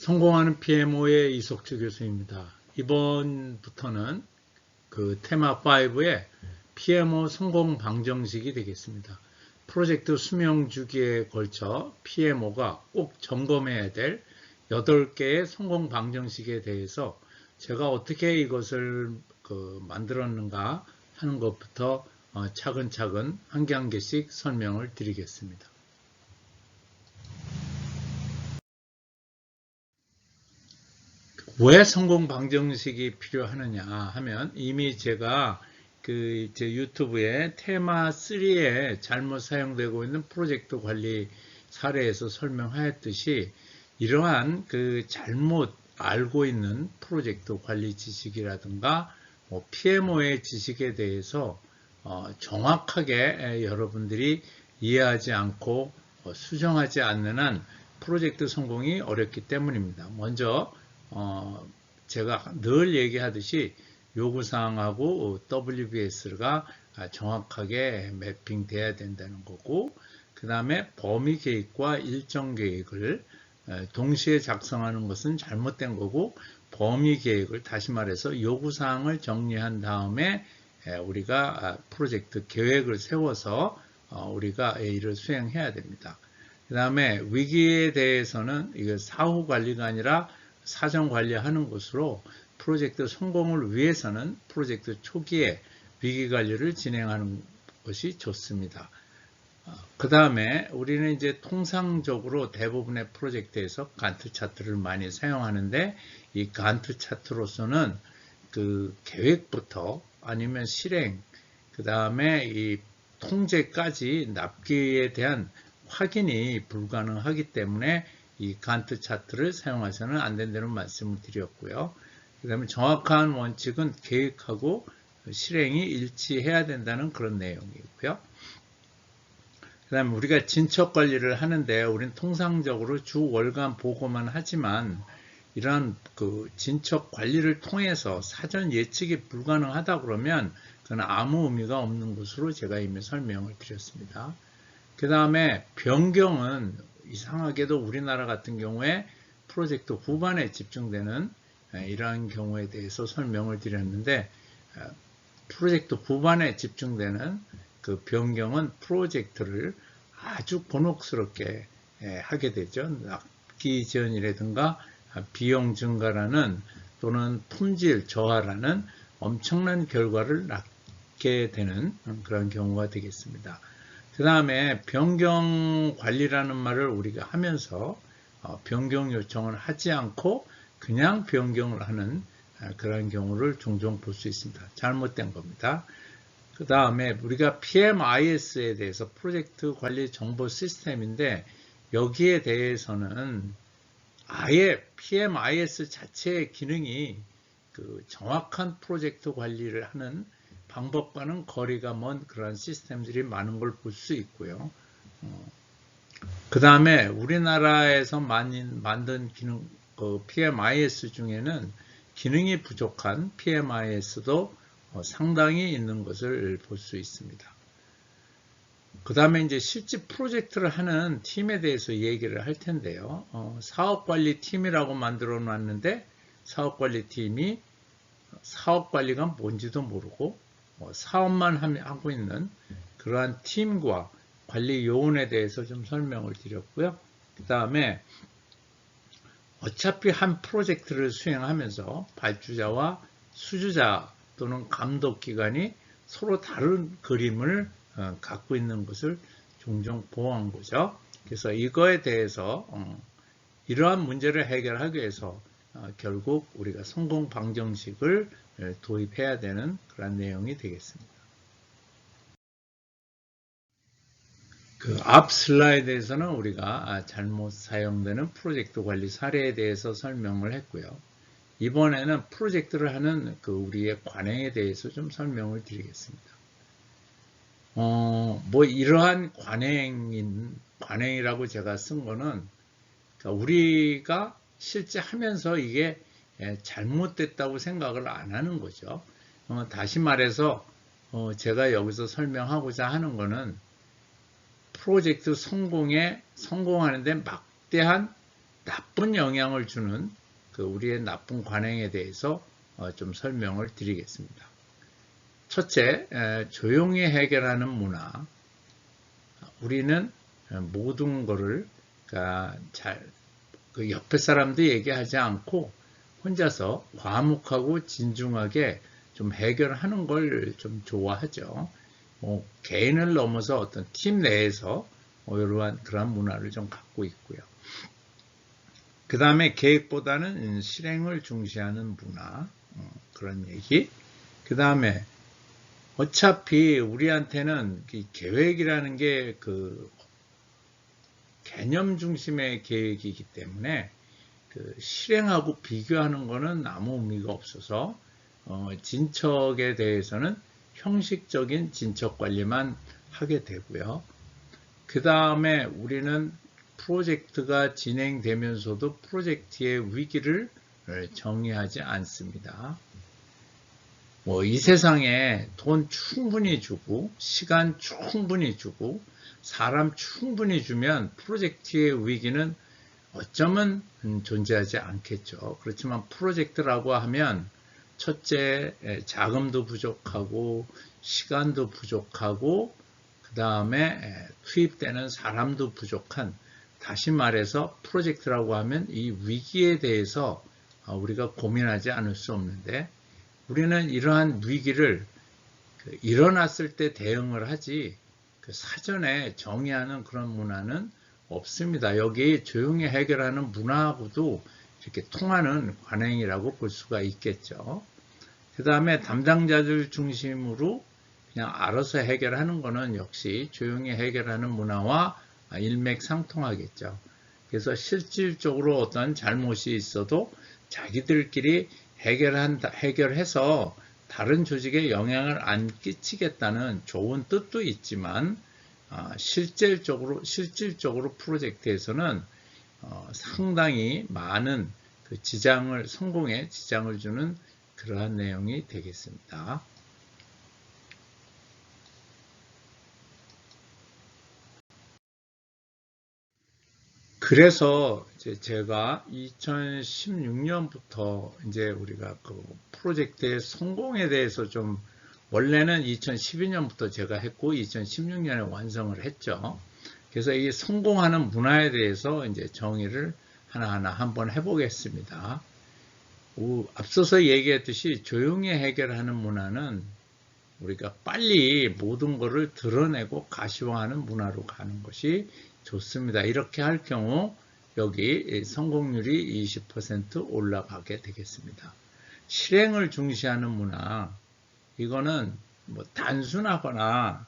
성공하는 PMO의 이석주 교수입니다. 이번부터는 그 테마 5의 PMO 성공 방정식이 되겠습니다. 프로젝트 수명 주기에 걸쳐 PMO가 꼭 점검해야 될 8개의 성공 방정식에 대해서 제가 어떻게 이것을 만들었는가 하는 것부터 차근차근 한 개 한 개씩 설명을 드리겠습니다. 왜 성공 방정식이 필요하느냐 하면 이미 제가 제 유튜브에 테마 3에 잘못 사용되고 있는 프로젝트 관리 사례에서 설명하였듯이 이러한 잘못 알고 있는 프로젝트 관리 지식이라든가 PMO의 지식에 대해서 정확하게 여러분들이 이해하지 않고 수정하지 않는 한 프로젝트 성공이 어렵기 때문입니다. 먼저 제가 늘 얘기하듯이 요구사항하고 WBS가 정확하게 매핑돼야 된다는 거고, 그 다음에 범위 계획과 일정 계획을 동시에 작성하는 것은 잘못된 거고, 범위 계획을 다시 말해서 요구사항을 정리한 다음에 우리가 프로젝트 계획을 세워서 우리가 이를 수행해야 됩니다. 그 다음에 위기에 대해서는 이거 사후 관리가 아니라 사전 관리하는 것으로 프로젝트 성공을 위해서는 프로젝트 초기에 위기 관리를 진행하는 것이 좋습니다. 그 다음에 우리는 이제 통상적으로 대부분의 프로젝트에서 간트 차트를 많이 사용하는데, 이 간트 차트로서는 계획부터 아니면 실행, 그 다음에 이 통제까지 납기에 대한 확인이 불가능하기 때문에 이 간트 차트를 사용해서는 안 된다는 말씀을 드렸고요. 그 다음에 정확한 원칙은 계획하고 실행이 일치해야 된다는 그런 내용이고요. 그 다음에 우리가 진척 관리를 하는데 우리는 통상적으로 주 월간 보고만 하지만 이러한 진척 관리를 통해서 사전 예측이 불가능하다 그러면 그건 아무 의미가 없는 것으로 제가 이미 설명을 드렸습니다. 그 다음에 변경은 이상하게도 우리나라 같은 경우에 프로젝트 후반에 집중되는 이러한 경우에 대해서 설명을 드렸는데, 프로젝트 후반에 집중되는 그 변경은 프로젝트를 아주 곤혹스럽게 하게 되죠. 납기 지연이라든가 비용 증가라는 또는 품질 저하라는 엄청난 결과를 낳게 되는 그런 경우가 되겠습니다. 그 다음에 변경 관리라는 말을 우리가 하면서 변경 요청을 하지 않고 그냥 변경을 하는 그런 경우를 종종 볼 수 있습니다. 잘못된 겁니다. 그 다음에 우리가 PMIS에 대해서 프로젝트 관리 정보 시스템인데, 여기에 대해서는 아예 PMIS 자체의 기능이 정확한 프로젝트 관리를 하는 방법과는 거리가 먼 그런 시스템들이 많은 걸 볼 수 있고요. 그 다음에 우리나라에서 만든 기능, PMIS 중에는 기능이 부족한 PMIS도 상당히 있는 것을 볼 수 있습니다. 그 다음에 이제 실제 프로젝트를 하는 팀에 대해서 얘기를 할 텐데요. 사업관리팀이라고 만들어 놨는데 사업관리팀이 사업관리가 뭔지도 모르고 사업만 하고 있는 그러한 팀과 관리 요원에 대해서 좀 설명을 드렸고요. 그 다음에 어차피 한 프로젝트를 수행하면서 발주자와 수주자 또는 감독기관이 서로 다른 그림을 갖고 있는 것을 종종 보호한 거죠. 그래서 이거에 대해서 이러한 문제를 해결하기 위해서 결국 우리가 성공 방정식을 도입해야 되는 그런 내용이 되겠습니다. 앞 슬라이드에서는 우리가 잘못 사용되는 프로젝트 관리 사례에 대해서 설명을 했고요. 이번에는 프로젝트를 하는 우리의 관행에 대해서 좀 설명을 드리겠습니다. 이러한 관행이라고 제가 쓴 거는 우리가 실제 하면서 이게 잘못됐다고 생각을 안 하는 거죠. 다시 말해서 제가 여기서 설명하고자 하는 거는 프로젝트 성공하는데 막대한 나쁜 영향을 주는 우리의 나쁜 관행에 대해서 좀 설명을 드리겠습니다. 첫째, 조용히 해결하는 문화. 우리는 모든 거를 옆에 사람도 얘기하지 않고 혼자서 과묵하고 진중하게 좀 해결하는 걸 좀 좋아하죠. 개인을 넘어서 어떤 팀 내에서 이러한 그런 문화를 좀 갖고 있고요. 그 다음에 계획보다는 실행을 중시하는 문화, 그런 얘기. 그 다음에 어차피 우리한테는 계획이라는 게 개념 중심의 계획이기 때문에 실행하고 비교하는 거는 아무 의미가 없어서 진척에 대해서는 형식적인 진척 관리만 하게 되고요. 그 다음에 우리는 프로젝트가 진행되면서도 프로젝트의 위기를 정의하지 않습니다. 이 세상에 돈 충분히 주고 시간 충분히 주고 사람 충분히 주면 프로젝트의 위기는 어쩌면 존재하지 않겠죠. 그렇지만 프로젝트라고 하면 첫째, 자금도 부족하고 시간도 부족하고 그 다음에 투입되는 사람도 부족한, 다시 말해서 프로젝트라고 하면 이 위기에 대해서 우리가 고민하지 않을 수 없는데, 우리는 이러한 위기를 일어났을 때 대응을 하지 사전에 정의하는 그런 문화는 없습니다. 여기 조용히 해결하는 문화하고도 이렇게 통하는 관행이라고 볼 수가 있겠죠. 그 다음에 담당자들 중심으로 그냥 알아서 해결하는 거는 역시 조용히 해결하는 문화와 일맥상통하겠죠. 그래서 실질적으로 어떤 잘못이 있어도 자기들끼리 해결해서 다른 조직에 영향을 안 끼치겠다는 좋은 뜻도 있지만 실질적으로 프로젝트에서는 상당히 많은 성공에 지장을 주는 그러한 내용이 되겠습니다. 그래서 제가 2016년부터 이제 우리가 프로젝트의 성공에 대해서 좀, 원래는 2012년부터 제가 했고 2016년에 완성을 했죠. 그래서 이 성공하는 문화에 대해서 이제 정의를 하나하나 한번 해보겠습니다. 앞서서 얘기했듯이 조용히 해결하는 문화는 우리가 빨리 모든 것을 드러내고 가시화하는 문화로 가는 것이 좋습니다. 이렇게 할 경우 여기 성공률이 20% 올라가게 되겠습니다. 실행을 중시하는 문화, 이거는 단순하거나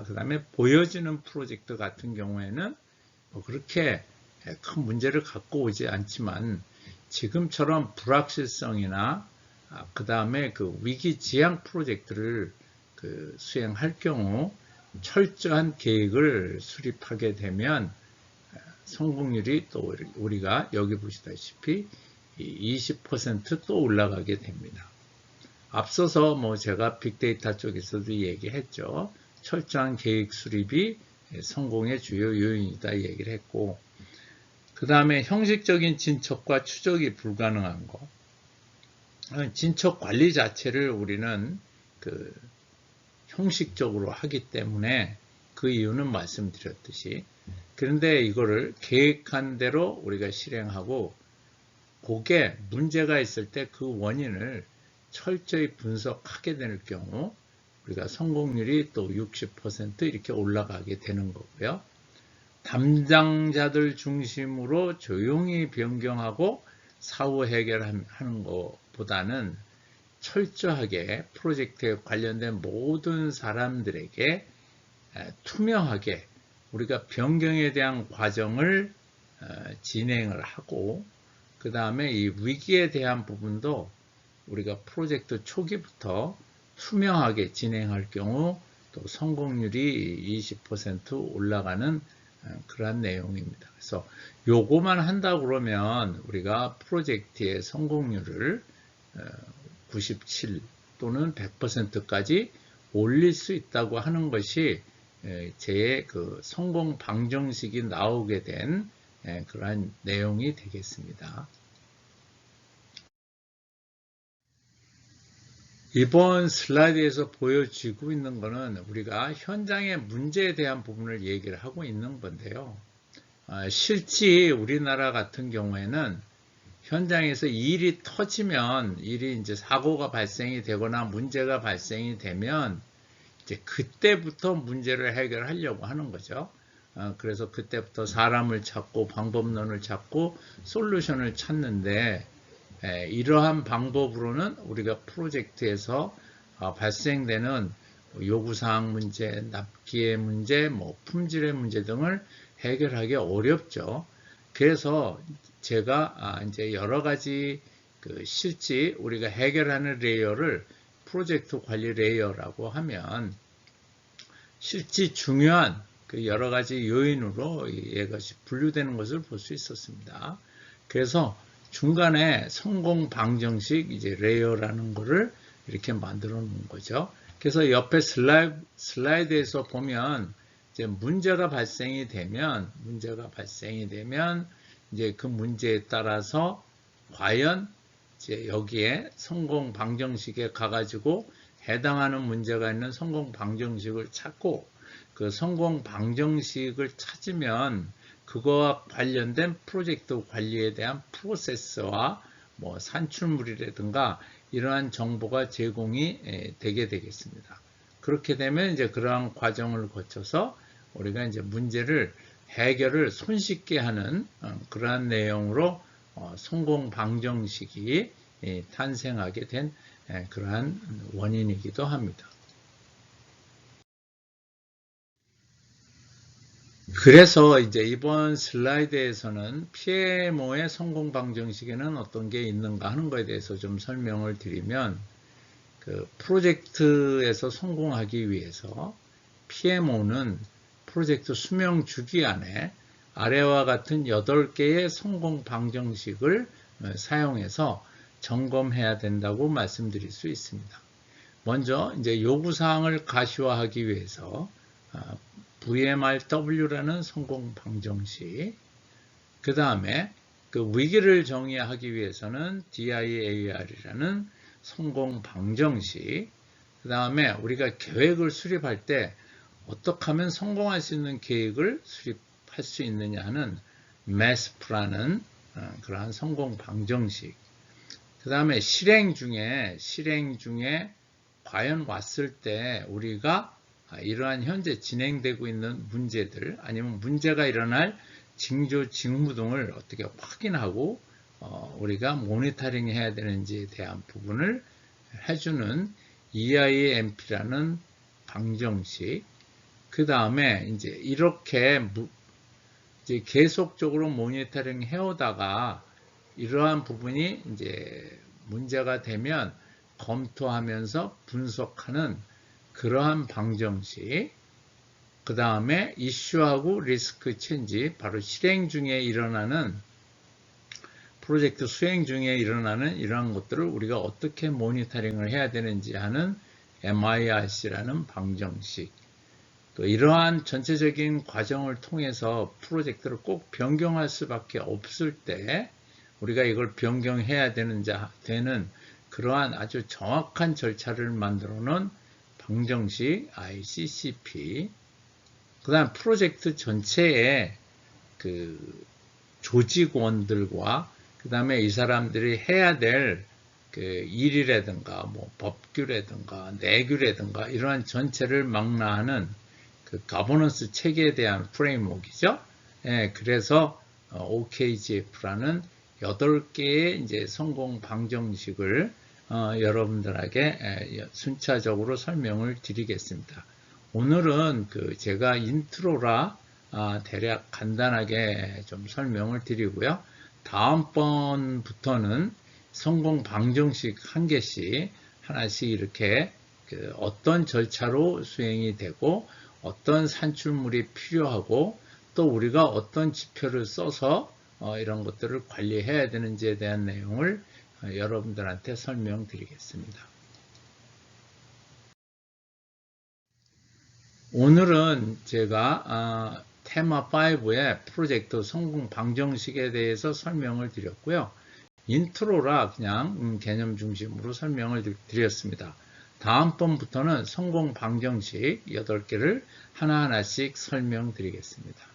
그 다음에 보여지는 프로젝트 같은 경우에는 그렇게 큰 문제를 갖고 오지 않지만, 지금처럼 불확실성이나 그 다음에 위기 지향 프로젝트를 수행할 경우 철저한 계획을 수립하게 되면 성공률이 또 우리가 여기 보시다시피 20% 올라가게 됩니다. 앞서서 제가 빅데이터 쪽에서도 얘기했죠. 철저한 계획 수립이 성공의 주요 요인이다 얘기를 했고, 그 다음에 형식적인 진척과 추적이 불가능한 거. 진척 관리 자체를 우리는 형식적으로 하기 때문에 그 이유는 말씀드렸듯이, 그런데 이거를 계획한 대로 우리가 실행하고 그게 문제가 있을 때 그 원인을 철저히 분석하게 될 경우 우리가 성공률이 또 60% 이렇게 올라가게 되는 거고요. 담당자들 중심으로 조용히 변경하고 사후 해결하는 것보다는 철저하게 프로젝트에 관련된 모든 사람들에게 투명하게 우리가 변경에 대한 과정을 진행을 하고, 그 다음에 이 위기에 대한 부분도 우리가 프로젝트 초기부터 투명하게 진행할 경우 또 성공률이 20% 올라가는 그런 내용입니다. 그래서 요거만 한다 그러면 우리가 프로젝트의 성공률을 97 또는 100%까지 올릴 수 있다고 하는 것이 제 성공 방정식이 나오게 된 그러한 내용이 되겠습니다. 이번 슬라이드에서 보여지고 있는 것은 우리가 현장의 문제에 대한 부분을 얘기를 하고 있는 건데요. 실제 우리나라 같은 경우에는 현장에서 일이 터지면, 일이 이제 사고가 발생이 되거나 문제가 발생이 되면 이제 그때부터 문제를 해결하려고 하는 거죠. 그래서 그때부터 사람을 찾고 방법론을 찾고 솔루션을 찾는데, 이러한 방법으로는 우리가 프로젝트에서 발생되는 요구사항 문제, 납기의 문제, 품질의 문제 등을 해결하기 어렵죠. 그래서 제가 이제 여러 가지 실제 우리가 해결하는 레이어를 프로젝트 관리 레이어라고 하면 실제 중요한 여러 가지 요인으로 이것이 분류되는 것을 볼 수 있었습니다. 그래서 중간에 성공 방정식 이제 레이어라는 것을 이렇게 만들어 놓은 거죠. 그래서 옆에 슬라이드에서 보면 이제 문제가 발생이 되면 이제 그 문제에 따라서 과연 이제 여기에 성공 방정식에 가가지고 해당하는 문제가 있는 성공 방정식을 찾고 그 성공 방정식을 찾으면 그거와 관련된 프로젝트 관리에 대한 프로세스와 산출물이라든가 이러한 정보가 제공이 되게 되겠습니다. 그렇게 되면 이제 그러한 과정을 거쳐서 우리가 이제 문제를 해결을 손쉽게 하는 그러한 내용으로 성공 방정식이 탄생하게 된 그러한 원인이기도 합니다. 그래서 이제 이번 슬라이드에서는 PMO의 성공 방정식에는 어떤 게 있는가 하는 것에 대해서 좀 설명을 드리면 그 프로젝트에서 성공하기 위해서 PMO는 프로젝트 수명 주기 안에 아래와 같은 8개의 성공 방정식을 사용해서 점검해야 된다고 말씀드릴 수 있습니다. 먼저 이제 요구사항을 가시화하기 위해서 VMRW라는 성공 방정식, 그 다음에 그 위기를 정의하기 위해서는 DIAR이라는 성공 방정식, 그 다음에 우리가 계획을 수립할 때 어떻게 하면 성공할 수 있는 계획을 수립할 수 있느냐 하는 MESP라는 그러한 성공 방정식, 그 다음에 실행 중에 과연 왔을 때 우리가 이러한 현재 진행되고 있는 문제들 아니면 문제가 일어날 징조, 징후 등을 어떻게 확인하고 우리가 모니터링 해야 되는지에 대한 부분을 해주는 EIMP라는 방정식, 그 다음에 이제 이렇게 이제 계속적으로 모니터링 해오다가 이러한 부분이 이제 문제가 되면 검토하면서 분석하는 그러한 방정식, 그 다음에 이슈하고 리스크 체인지, 바로 실행 중에 일어나는 프로젝트 수행 중에 일어나는 이러한 것들을 우리가 어떻게 모니터링을 해야 되는지 하는 MIRC라는 방정식, 또 이러한 전체적인 과정을 통해서 프로젝트를 꼭 변경할 수밖에 없을 때 우리가 이걸 변경해야 되는 그러한 아주 정확한 절차를 만들어 놓은 방정식 ICCP, 그 다음 프로젝트 전체의 그 조직원들과 그 다음에 이 사람들이 해야 될 그 일이라든가 법규라든가 내규라든가 이러한 전체를 망라하는 그 거버넌스 체계에 대한 프레임워크이죠. 그래서 OKGF라는 8개의 이제 성공 방정식을 여러분들에게 순차적으로 설명을 드리겠습니다. 오늘은 제가 인트로라 대략 간단하게 좀 설명을 드리고요. 다음번부터는 성공 방정식 한 개씩 하나씩 이렇게 어떤 절차로 수행이 되고 어떤 산출물이 필요하고 또 우리가 어떤 지표를 써서 이런 것들을 관리해야 되는지에 대한 내용을 여러분들한테 설명드리겠습니다. 오늘은 제가 테마 5의 프로젝트 성공 방정식에 대해서 설명을 드렸고요. 인트로라 그냥 개념 중심으로 설명을 드렸습니다. 다음번부터는 성공 방정식 8개를 하나하나씩 설명드리겠습니다.